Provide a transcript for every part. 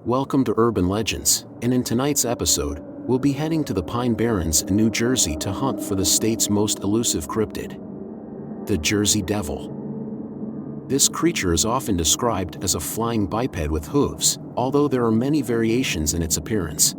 Welcome to Urban Legends, and in tonight's episode, we'll be heading to the Pine Barrens in New Jersey to hunt for the state's most elusive cryptid, the Jersey Devil. This creature is often described as a flying biped with hooves, although there are many variations in its appearance.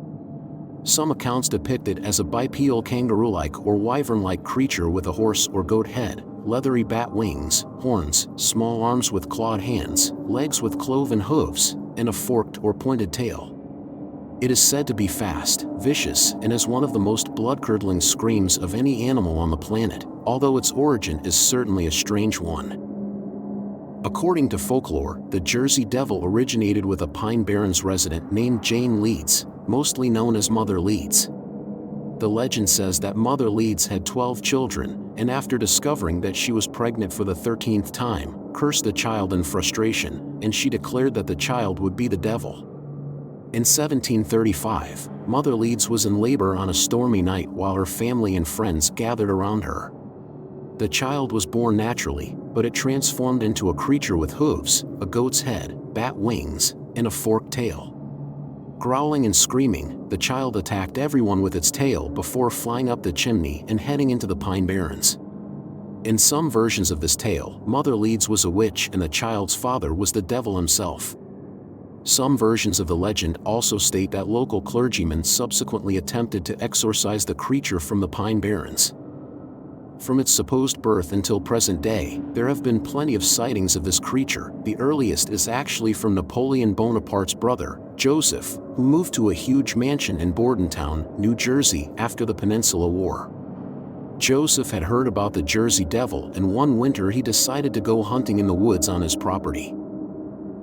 Some accounts depict it as a bipedal kangaroo-like or wyvern-like creature with a horse or goat head, leathery bat wings, horns, small arms with clawed hands, legs with cloven hooves, and a forked or pointed tail. It is said to be fast, vicious, and has one of the most blood-curdling screams of any animal on the planet, although its origin is certainly a strange one. According to folklore, the Jersey Devil originated with a Pine Barrens resident named Jane Leeds, mostly known as Mother Leeds. The legend says that Mother Leeds had 12 children, and after discovering that she was pregnant for the 13th time, cursed the child in frustration, and she declared that the child would be the devil. In 1735, Mother Leeds was in labor on a stormy night while her family and friends gathered around her. The child was born naturally, but it transformed into a creature with hooves, a goat's head, bat wings, and a forked tail. Growling and screaming, the child attacked everyone with its tail before flying up the chimney and heading into the Pine Barrens. In some versions of this tale, Mother Leeds was a witch and the child's father was the devil himself. Some versions of the legend also state that local clergymen subsequently attempted to exorcise the creature from the Pine Barrens. From its supposed birth until present day, there have been plenty of sightings of this creature. The earliest is actually from Napoleon Bonaparte's brother, Joseph, who moved to a huge mansion in Bordentown, New Jersey, after the Peninsula War. Joseph had heard about the Jersey Devil, and one winter he decided to go hunting in the woods on his property.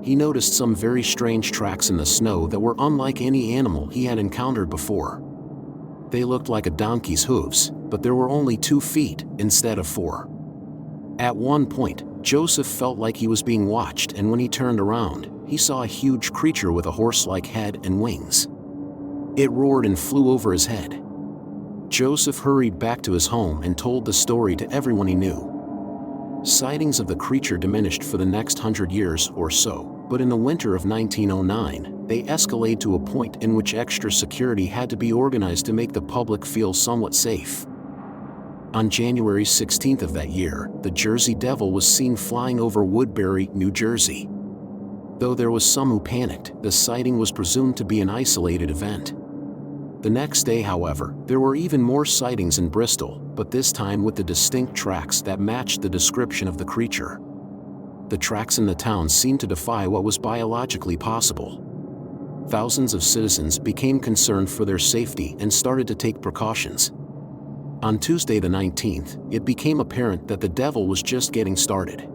He noticed some very strange tracks in the snow that were unlike any animal he had encountered before. They looked like a donkey's hooves, but there were only 2 feet instead of 4. At one point, Joseph felt like he was being watched, and when he turned around, he saw a huge creature with a horse-like head and wings. It roared and flew over his head. Joseph hurried back to his home and told the story to everyone he knew. Sightings of the creature diminished for the next 100 years or so, but in the winter of 1909, they escalated to a point in which extra security had to be organized to make the public feel somewhat safe. On January 16th of that year, the Jersey Devil was seen flying over Woodbury, New Jersey. Though there was some who panicked, the sighting was presumed to be an isolated event. The next day, however, there were even more sightings in Bristol, but this time with the distinct tracks that matched the description of the creature. The tracks in the town seemed to defy what was biologically possible. Thousands of citizens became concerned for their safety and started to take precautions. On Tuesday the 19th, it became apparent that the devil was just getting started.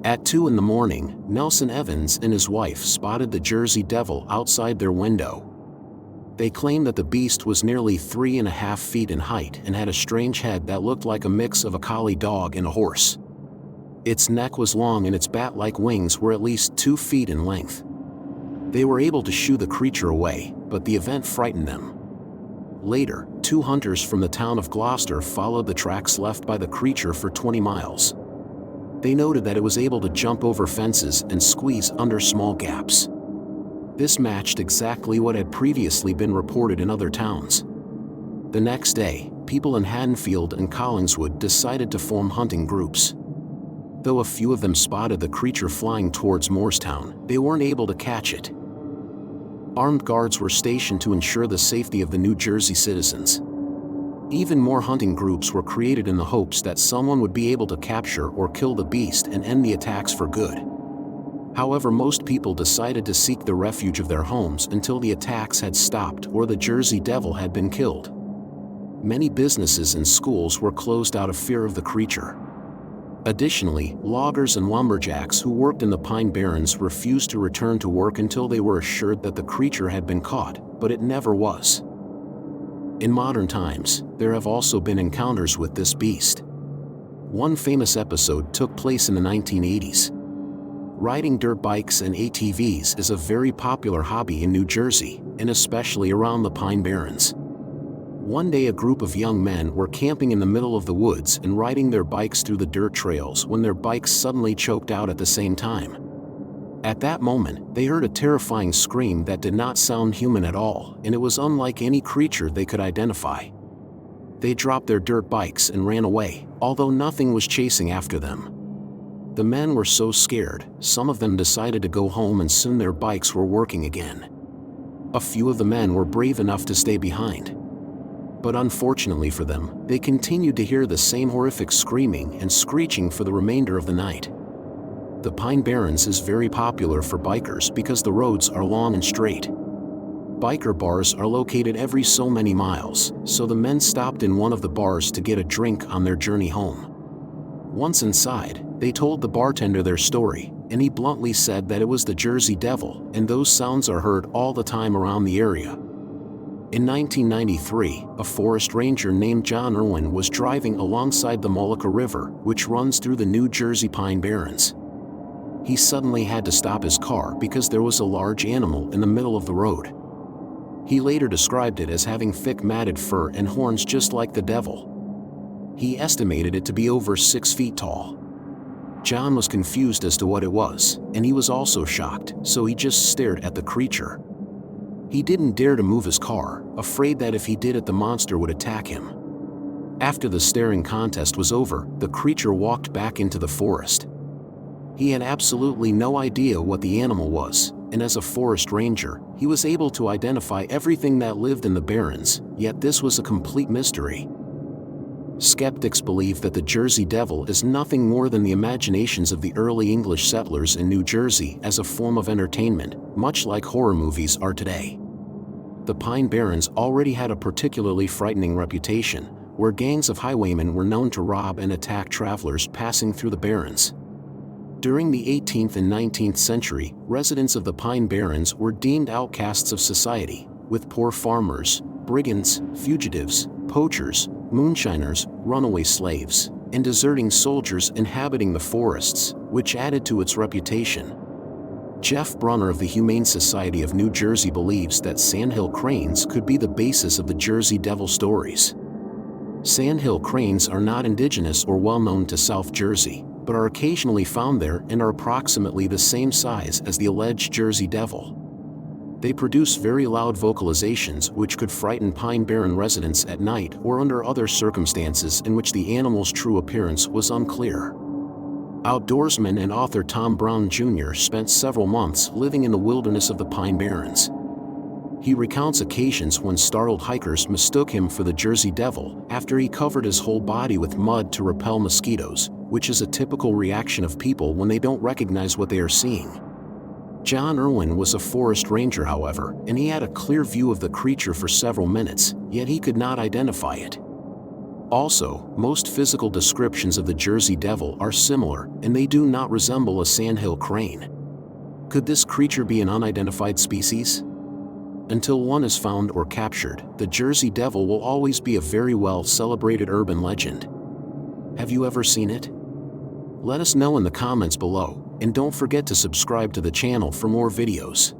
At 2 in the morning, Nelson Evans and his wife spotted the Jersey Devil outside their window. They claimed that the beast was nearly 3.5 feet in height and had a strange head that looked like a mix of a collie dog and a horse. Its neck was long and its bat-like wings were at least 2 feet in length. They were able to shoo the creature away, but the event frightened them. Later, 2 hunters from the town of Gloucester followed the tracks left by the creature for 20 miles. They noted that it was able to jump over fences and squeeze under small gaps. This matched exactly what had previously been reported in other towns. The next day, people in Haddonfield and Collingswood decided to form hunting groups. Though a few of them spotted the creature flying towards Moorestown, they weren't able to catch it. Armed guards were stationed to ensure the safety of the New Jersey citizens. Even more hunting groups were created in the hopes that someone would be able to capture or kill the beast and end the attacks for good. However, most people decided to seek the refuge of their homes until the attacks had stopped or the Jersey Devil had been killed. Many businesses and schools were closed out of fear of the creature. Additionally, loggers and lumberjacks who worked in the Pine Barrens refused to return to work until they were assured that the creature had been caught, but it never was. In modern times, there have also been encounters with this beast. One famous episode took place in the 1980s. Riding dirt bikes and ATVs is a very popular hobby in New Jersey, and especially around the Pine Barrens. One day a group of young men were camping in the middle of the woods and riding their bikes through the dirt trails when their bikes suddenly choked out at the same time. At that moment, they heard a terrifying scream that did not sound human at all, and it was unlike any creature they could identify. They dropped their dirt bikes and ran away, although nothing was chasing after them. The men were so scared, some of them decided to go home, and soon their bikes were working again. A few of the men were brave enough to stay behind. But unfortunately for them, they continued to hear the same horrific screaming and screeching for the remainder of the night. The Pine Barrens is very popular for bikers because the roads are long and straight. Biker bars are located every so many miles, so the men stopped in one of the bars to get a drink on their journey home. Once inside, they told the bartender their story, and he bluntly said that it was the Jersey Devil, and those sounds are heard all the time around the area. In 1993, a forest ranger named John Irwin was driving alongside the Mullica River, which runs through the New Jersey Pine Barrens. He suddenly had to stop his car because there was a large animal in the middle of the road. He later described it as having thick matted fur and horns just like the devil. He estimated it to be over 6 feet tall. John was confused as to what it was, and he was also shocked, so he just stared at the creature. He didn't dare to move his car, afraid that if he did it the monster would attack him. After the staring contest was over, the creature walked back into the forest. He had absolutely no idea what the animal was, and as a forest ranger, he was able to identify everything that lived in the Barrens, yet this was a complete mystery. Skeptics believe that the Jersey Devil is nothing more than the imaginations of the early English settlers in New Jersey as a form of entertainment, much like horror movies are today. The Pine Barrens already had a particularly frightening reputation, where gangs of highwaymen were known to rob and attack travelers passing through the Barrens. During the 18th and 19th century, residents of the Pine Barrens were deemed outcasts of society, with poor farmers, brigands, fugitives, poachers, moonshiners, runaway slaves, and deserting soldiers inhabiting the forests, which added to its reputation. Jeff Brunner of the Humane Society of New Jersey believes that sandhill cranes could be the basis of the Jersey Devil stories. Sandhill cranes are not indigenous or well known to South Jersey, but are occasionally found there and are approximately the same size as the alleged Jersey Devil. They produce very loud vocalizations which could frighten Pine Barren residents at night or under other circumstances in which the animal's true appearance was unclear. Outdoorsman and author Tom Brown Jr. spent several months living in the wilderness of the Pine Barrens. He recounts occasions when startled hikers mistook him for the Jersey Devil after he covered his whole body with mud to repel mosquitoes, which is a typical reaction of people when they don't recognize what they are seeing. John Irwin was a forest ranger, however, and he had a clear view of the creature for several minutes, yet he could not identify it. Also, most physical descriptions of the Jersey Devil are similar, and they do not resemble a sandhill crane. Could this creature be an unidentified species? Until one is found or captured, the Jersey Devil will always be a very well-celebrated urban legend. Have you ever seen it? Let us know in the comments below, and don't forget to subscribe to the channel for more videos.